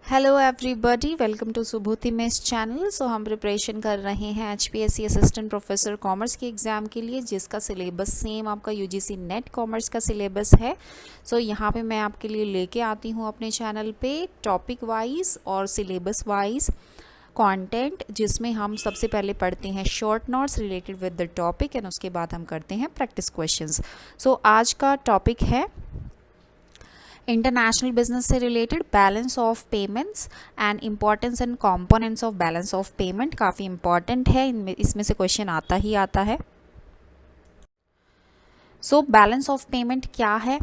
Hello everybody, welcome to Subodhi mess channel. हम preparation कर रहे हैं HPSC असिस्टेंट प्रोफेसर कॉमर्स के एग्ज़ाम के लिए, जिसका सिलेबस सेम आपका UGC नेट कॉमर्स का सिलेबस है। यहाँ पे मैं आपके लिए लेके आती हूँ अपने चैनल पे टॉपिक वाइज और सिलेबस वाइज कंटेंट, जिसमें हम सबसे पहले पढ़ते हैं short notes related with the topic and उसके बाद हम करते हैं प्रैक्टिस क्वेश्चंस। आज का टॉपिक है इंटरनेशनल बिजनेस से related balance of payments and importance and components of balance of payment. काफ़ी इंपॉर्टेंट है, इसमें से क्वेश्चन आता ही आता है। बैलेंस ऑफ पेमेंट क्या है?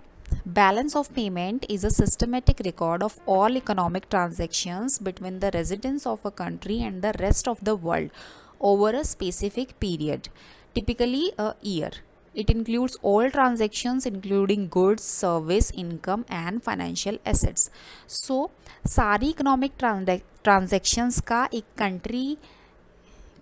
Balance of payment is a systematic record of all economic transactions between the residents of a country and the rest of the world over a specific period, typically a year. It includes all transactions including goods, service, income and financial assets. सारी economic transactions का एक country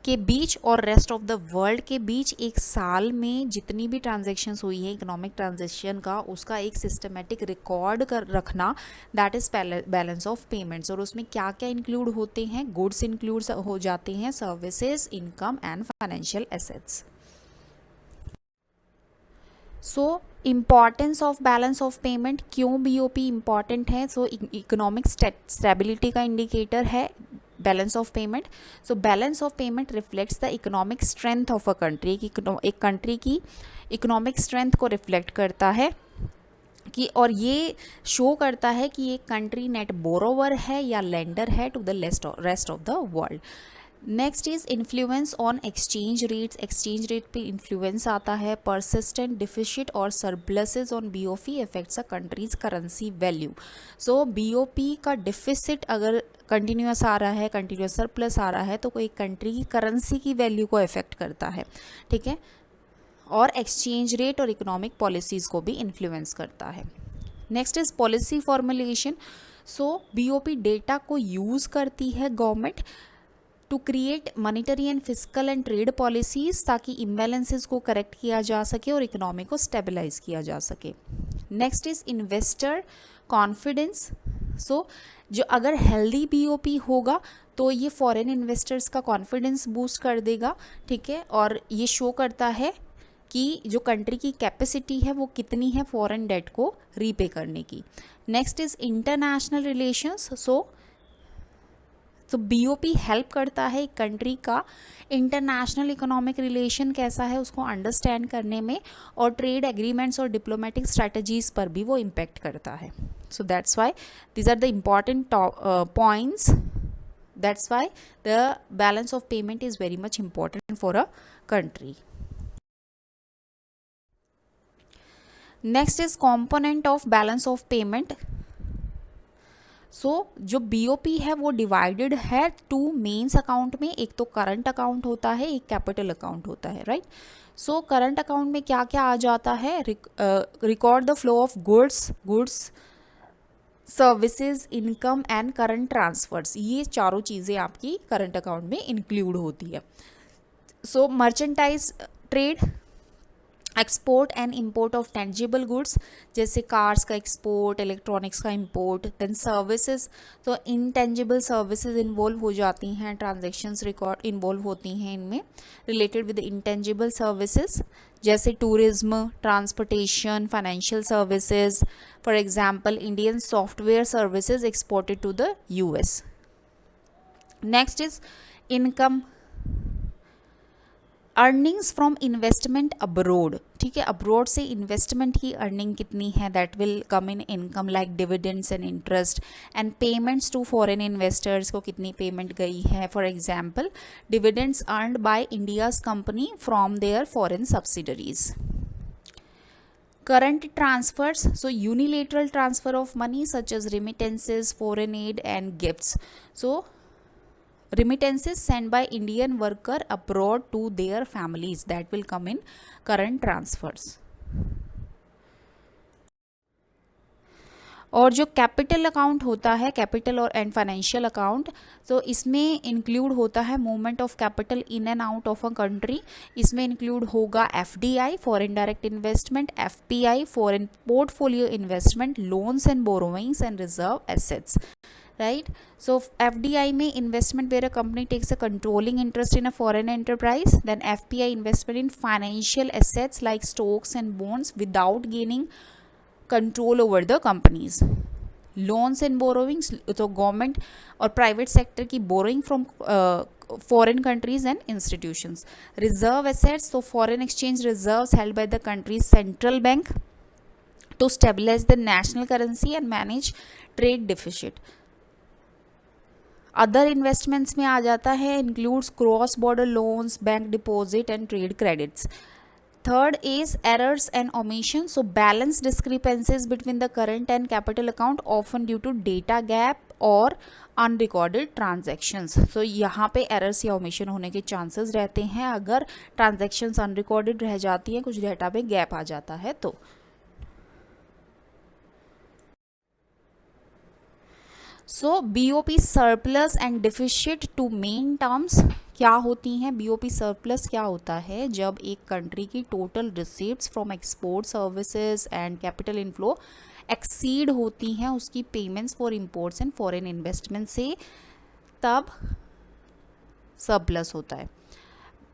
के बीच और rest of the world के बीच एक साल में जितनी भी ट्रांजैक्शंस हुई है इकोनॉमिक ट्रांजैक्शन का, उसका एक सिस्टमेटिक रिकॉर्ड कर रखना, that is balance of payments. और उसमें क्या क्या इंक्लूड होते हैं? गुड्स इंक्लूड हो जाते हैं, services, income and financial assets. Importance of balance of payment, क्यों BOP इम्पॉर्टेंट है? इकोनॉमिक स्टेबिलिटी का इंडिकेटर है balance of payment. Balance of payment reflects the economic strength of a country. एक कंट्री की economic strength को reflect करता है कि, और ये शो करता है कि एक कंट्री नेट बोरोवर है या लेंडर है to the rest of the world. Next is influence on exchange rates. Exchange rate पे इन्फ्लुएंस आता है। परसिस्टेंट डिफिसिट और surpluses on BOP effects a country's currency value. BOP का डिफिसिट अगर continuous आ रहा है, कंटिन्यूस सरप्लस आ रहा है, तो कोई कंट्री की करेंसी की वैल्यू को इफेक्ट करता है, ठीक है। और एक्सचेंज रेट और इकोनॉमिक पॉलिसीज़ को भी इन्फ्लुएंस करता है। Next is policy formulation. BOP data को यूज़ करती है government to create monetary and physical and trade policies, ताकि इम्बैलेंसेस को करेक्ट किया जा सके और इकोनॉमी को स्टेबलाइज किया जा सके। Next is investor confidence. जो अगर हेल्दी BOP होगा तो ये फॉरेन इन्वेस्टर्स का कॉन्फिडेंस बूस्ट कर देगा, ठीक है। और ये शो करता है कि जो कंट्री की कैपेसिटी है वो कितनी है फॉरेन डेट को रीपे करने की। Next is international relations. BOP help करता है कंट्री का इंटरनेशनल इकोनॉमिक रिलेशन कैसा है उसको अंडरस्टैंड करने में, और ट्रेड एग्रीमेंट्स और डिप्लोमेटिक स्ट्रैटेजीज़ पर भी वो इम्पेक्ट करता है। That's why these are the important points. That's why the balance of payment is very much important for a country. Next is component of balance of payment. जो BOP है वो divided है 2 mains account में। एक तो current account होता है, एक कैपिटल अकाउंट होता है, राइट। करंट अकाउंट में क्या क्या आ जाता है? Record the flow of goods, services, income and current transfers. ये चारों चीज़ें आपकी करंट अकाउंट में इंक्लूड होती है। Merchandise trade, export and import of tangible goods, जैसे कार्स का एक्सपोर्ट, इलेक्ट्रॉनिक्स का import. Then services, intangible services involve हो जाती हैं, ट्रांजेक्शन्स रिकॉर्ड इन्वॉल्व होती हैं इनमें रिलेटेड विद इंटेंजिबल सर्विसेज, जैसे tourism, transportation, financial services. For example Indian software services exported to the US। Next is income, earnings from investment abroad, ठीक है। Abroad से इन्वेस्टमेंट की अर्निंग कितनी है, that will come in income like dividends and interest. And payments to foreign investors को कितनी payment गई है, for example dividends earned by India's company from their foreign subsidiaries. Current transfers, unilateral transfer of money such as remittances, foreign aid and gifts. Remittances sent by Indian worker abroad to their families, that will come in current transfers. और जो capital account होता है, capital और and financial account, इसमें include होता है movement of capital in and out of a country. इसमें include होगा FDI foreign direct investment, FPI foreign portfolio investment, loans and borrowings and reserve assets, right? So FDI में investment where a company takes a controlling interest in a foreign enterprise. Then FPI, investment in financial assets like stocks and bonds without gaining control over the companies. Loans and borrowings, तो government और private sector की borrowing from foreign countries and institutions. Reserve assets, so foreign exchange reserves held by the country's central bank to stabilize the national currency and manage trade deficit. Other investments में आ जाता है, includes cross border loans, bank deposit and trade credits. Third is errors and omissions, so balance discrepancies between the current and capital account often due to data gap or unrecorded transactions. So यहाँ पे errors या omission होने के chances रहते हैं अगर transactions unrecorded रह जाती हैं, कुछ डेटा में gap आ जाता है तो. So BOP surplus and deficit two main terms क्या होती हैं. BOP सरप्लस क्या होता है, जब एक कंट्री की total receipts from export services and capital inflow exceed होती हैं उसकी payments for imports and foreign investment से, तब सरप्लस होता है.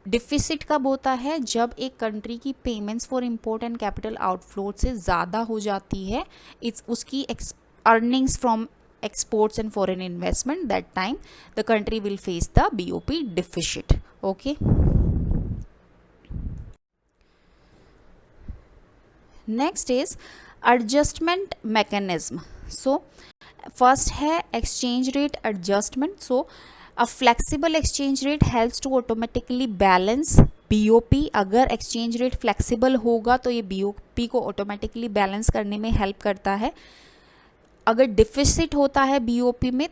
डिफिसिट कब होता है, जब एक कंट्री की payments for import and capital outflow से ज़्यादा हो जाती है उसकी earnings from exports and foreign investment. That time the country will face the BOP deficit. Okay, next is adjustment mechanism. So first है exchange rate adjustment. So a flexible exchange rate helps to automatically balance BOP. अगर exchange rate flexible होगा तो ये BOP को automatically balance करने में help करता है. अगर डिफिसिट होता है BOP में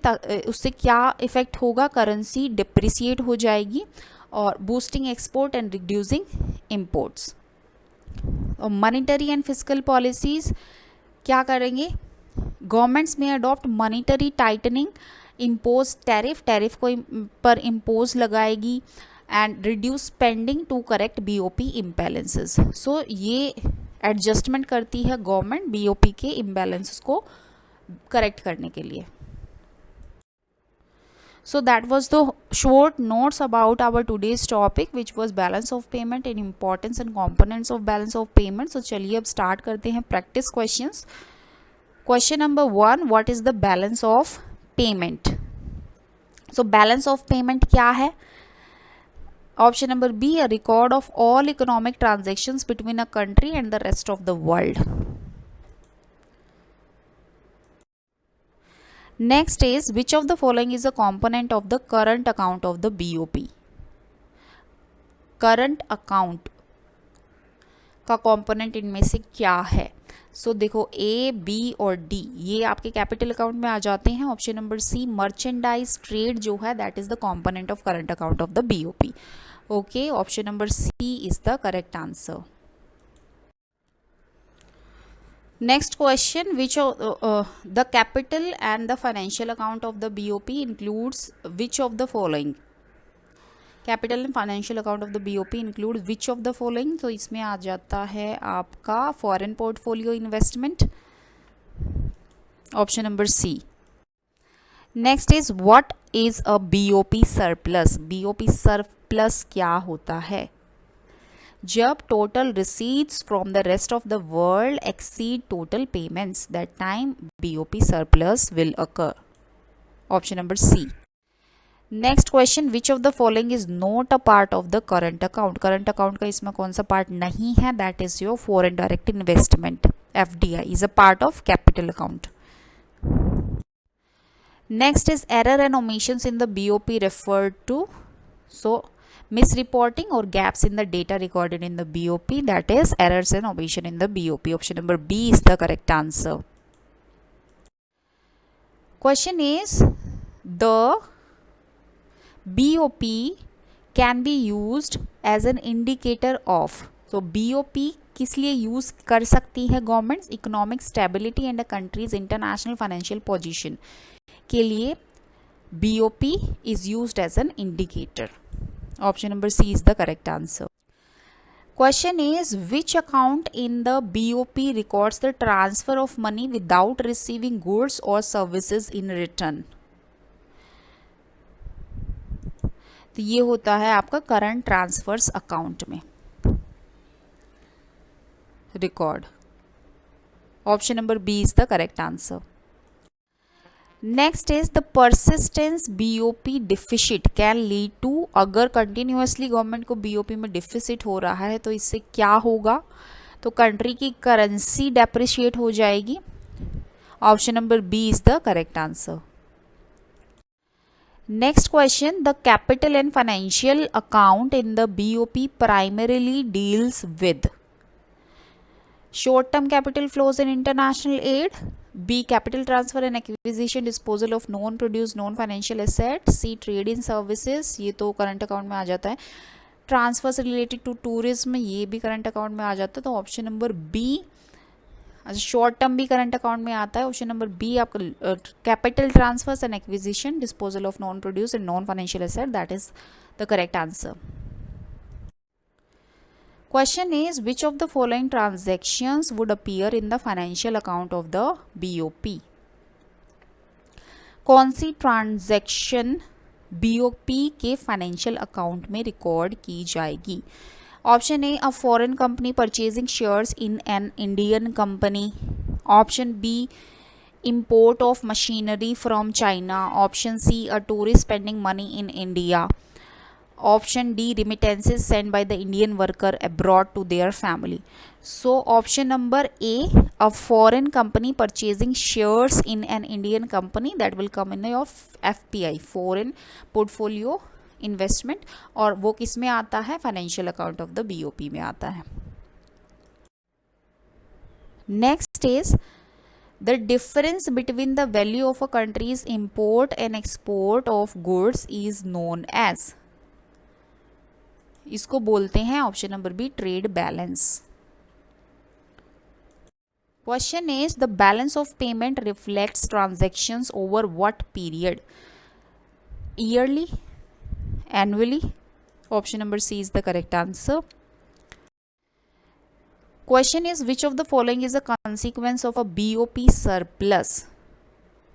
उससे क्या इफेक्ट होगा, करेंसी डिप्रिसिएट हो जाएगी और boosting export and reducing imports. और मॉनेटरी एंड फिस्कल पॉलिसीज़ क्या करेंगे, गवर्नमेंट्स में adopt monetary tightening, impose tariff को पर इम्पोज लगाएगी and reduce spending to correct BOP imbalances. So ये एडजस्टमेंट करती है गवर्नमेंट BOP के इम्बैलेंसेस को करेक्ट करने के लिए. So that was the short notes about our today's topic which was balance of payment and importance and components of balance of payment. So चलिए अब start करते हैं practice questions. Question number 1, what is the balance of payment? So balance of payment क्या है? Option number B, a record of all economic transactions between a country and the rest of the world. Next is, which of the following is a component of the current account of the BOP? Current account का component इनमें से क्या है? सो देखो A, B और D ये आपके capital account में आ जाते हैं. Option number C, merchandise trade जो है that is the component of current account of the BOP. Okay, option number C is the correct answer. Next question, which of the capital and the financial account of the BOP includes which of the following? Capital and financial account of the BOP includes which of the following? तो इसमें आ जाता है आपका foreign portfolio investment. Option number C. Next is, what is a BOP surplus? BOP surplus क्या होता है? जब total receipts from the rest of the world exceed total payments, that time BOP surplus will occur. Option number C. Next question, which of the following is not a part of the current account? Current account का इसमें कौन सा part नहीं है? That is your foreign direct investment. FDI is a part of capital account. Next is error and omissions in the BOP referred to. So misreporting or gaps in the data recorded in the BOP, that is errors and omission in the BOP. Option number B is the correct answer. Question is, the BOP can be used as an indicator of. So BOP किस लिए use कर सकती है governments? Economic stability and a countries international financial position के लिए BOP is used as an indicator. Option number C is the correct answer. Question is, which account in the BOP records the transfer of money without receiving goods or services in return? तो ये होता है आपका current transfers account में record. Option number b is the correct answer. Next is the persistence BOP deficit can lead to, अगर continuously government को BOP में deficit हो रहा है तो इससे क्या होगा, तो कंट्री की करेंसी डेप्रिशिएट हो जाएगी। Option number b is the correct answer. Next question, the capital and financial account in the BOP primarily deals with short term capital flows in international aid, B capital transfer and acquisition disposal of non produced non financial assets, C trade in services, ये तो current account में आ जाता है, transfer से related to tourism ये भी current account में आ जाता है, तो ऑप्शन नंबर बी, अच्छा शॉर्ट टर्म भी करंट अकाउंट में आता है, ऑप्शन नंबर बी आपका capital transfers and acquisition disposal of non produce and non financial asset, that is the correct answer. Question is, which of the following transactions would appear in the financial account of the BOP? कौन सी transaction BOP के financial account में record की जाएगी? Option a, a foreign company purchasing shares in an Indian company. Option b, import of machinery from China. Option C, a tourist spending money in India. Option D, remittances sent by the Indian worker abroad to their family. So option number A, a foreign company purchasing shares in an Indian company, that will come in your FPI, foreign portfolio investment, और वो किस में आता है, financial account of the BOP में आता है। Next is the difference between the value of a country's import and export of goods is known as, इसको बोलते हैं option number b trade balance. Question is, the balance of payment reflects transactions over what period, yearly, annually? Option number c is the correct answer. Question is, which of the following is a consequence of a BOP surplus?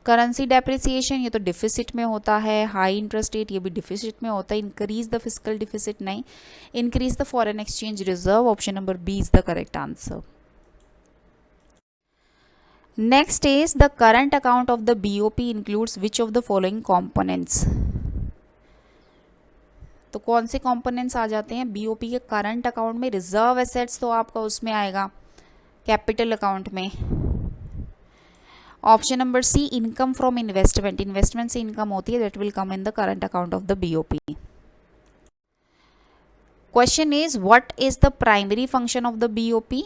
Currency depreciation, ये तो deficit में होता है, high interest rate, ये भी deficit में होता है, इंक्रीज द फिजिकल डिफिसिट नहीं, increase the foreign exchange reserve, option number b is the correct answer. Next is, the current account of the BOP includes which of the following components? तो कौन से components आ जाते हैं BOP के current account में? Reserve assets तो आपका उसमें आएगा कैपिटल अकाउंट में। Option number c, income from investment, investment से इनकम होती है, that will come in the current account of the BOP। Question is, what is the primary function of the BOP?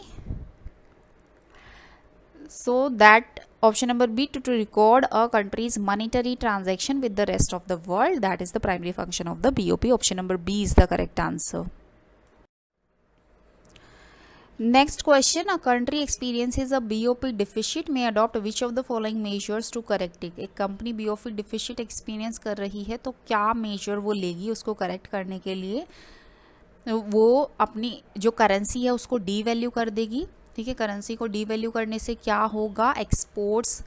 So that option number B, to record a country's monetary transaction with the rest of the world, that is the primary function of the BOP. Option number B is the correct answer. Next question, a country experiences a BOP deficit may adopt which of the following measures to correct it? एक company BOP deficit experience कर रही है तो क्या measure वो लेगी उसको correct करने के लिए? वो अपनी जो करेंसी है उसको devalue कर देगी, ठीक है। करेंसी को डीवैल्यू करने से क्या होगा, एक्सपोर्ट्स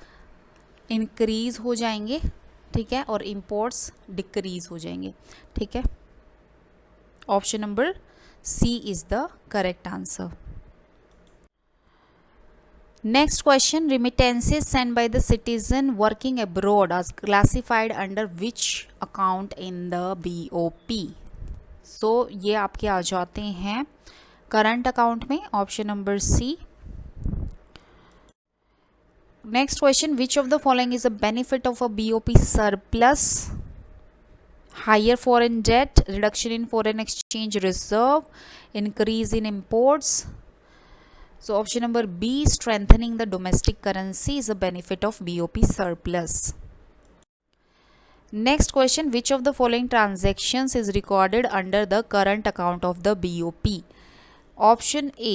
इंक्रीज हो जाएंगे, ठीक है, और इंपोर्ट्स डिक्रीज हो जाएंगे, ठीक है। Option number c is the correct answer. Next question, remittances send by the citizen working abroad are classified under which account in the BOP? So ये आपके आ जाते हैं करंट अकाउंट में, option number c. Next question, which of the following is a benefit of a BOP surplus? Higher foreign debt, reduction in foreign exchange reserve, increase in imports. So option number b, strengthening the domestic currency is a benefit of BOP surplus. Next question, which of the following transactions is recorded under the current account of the BOP? Option A,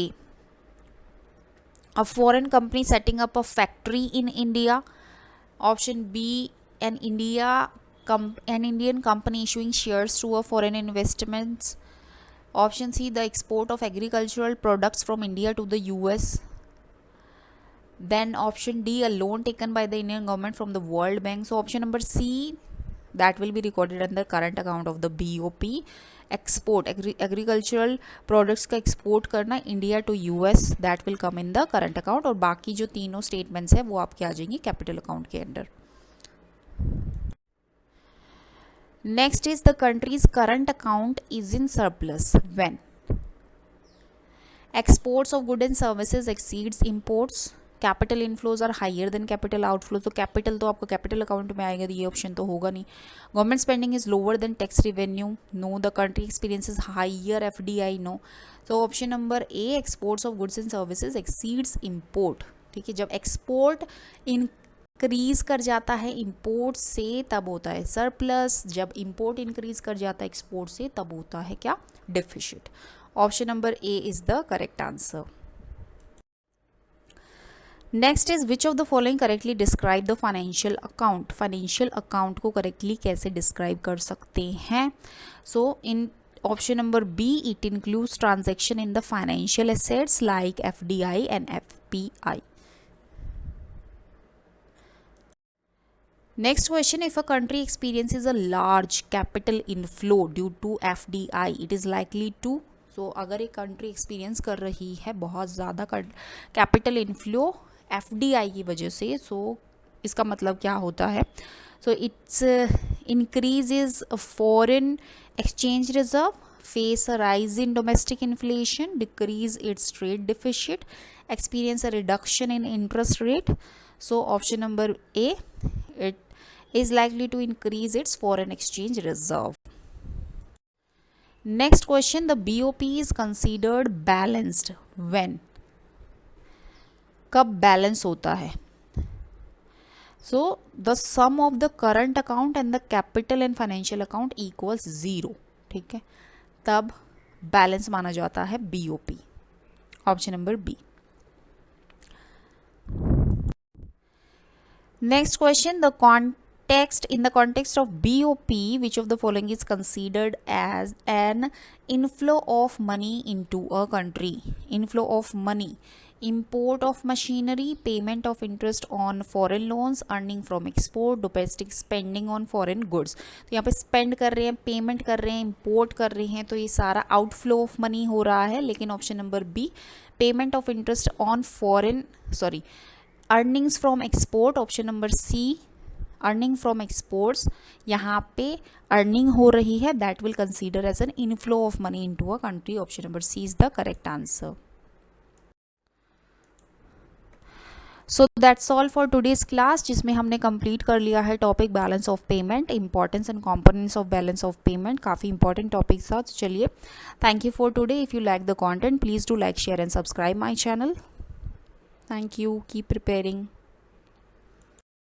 a foreign company setting up a factory in India. Option B, an Indian company issuing shares to a foreign investments. Option C, the export of agricultural products from India to the US. Then option D, a loan taken by the Indian government from the World Bank. So option number C that will be recorded under current account of the BOP. Export agricultural products का export करना India to US, that will come in the current account, और बाकी जो तीनों statements है वो आपके आ जाएंगी कैपिटल अकाउंट के under. Next is the countries current account is in surplus when exports of goods and services exceeds imports, capital inflows are higher than capital outflows. तो कैपिटल तो आपका कैपिटल अकाउंट में आएगा, तो ये ऑप्शन तो होगा नहीं. Government spending is lower than tax revenue, no. The country experiences higher FDI, no. तो option number a, exports of goods and services exceeds import. ठीक है, जब एक्सपोर्ट इंक्रीज कर जाता है इंपोर्ट से तब होता है सरप्लस, जब इंपोर्ट इंक्रीज कर जाता है एक्सपोर्ट से तब होता है क्या, deficit. Option number a is the correct answer. Next is which of the following correctly describe the financial account. Financial account को करेक्टली कैसे डिस्क्राइब कर सकते हैं. So in option number b, it includes transaction in the financial assets like FDI and FPI. Next question, if a country experiences a large capital inflow due to FDI, it is likely to. So अगर एक country experience कर रही है बहुत ज़्यादा capital inflow FDI की वजह से, सो इसका मतलब क्या होता है. So it's increases foreign exchange reserve, face a rise in domestic inflation, decrease its trade deficit, experience a reduction in interest rate. So option number A, it is likely to increase its foreign exchange reserve. Next question, the BOP is considered balanced when. कब balance होता है. So the sum of the current account and the capital and financial account equals 0. ठीक है, तब balance माना जाता है BOP. Option number b. Next question, in the context of BOP, which of the following is considered as an inflow of money into a country. Inflow of money, import of machinery, payment of interest on foreign loans, earning from export, domestic spending on foreign goods. तो यहाँ पे spend कर रहे हैं, payment कर रहे हैं, import कर रहे हैं, तो ये सारा आउटफ्लो ऑफ मनी हो रहा है. लेकिन option number b, payment of interest on foreign earnings from export. Option number c, earning from exports, यहाँ पे अर्निंग हो रही है, that will consider as an inflow of money into a country. Option number c is the correct answer. So that's all for today's class, जिसमें हमने complete कर लिया है topic balance of payment, importance and components of balance of payment. काफ़ी important topic था. चलिए, thank you for today. If you like the content, please do like, share and subscribe my channel. Thank you. Keep preparing.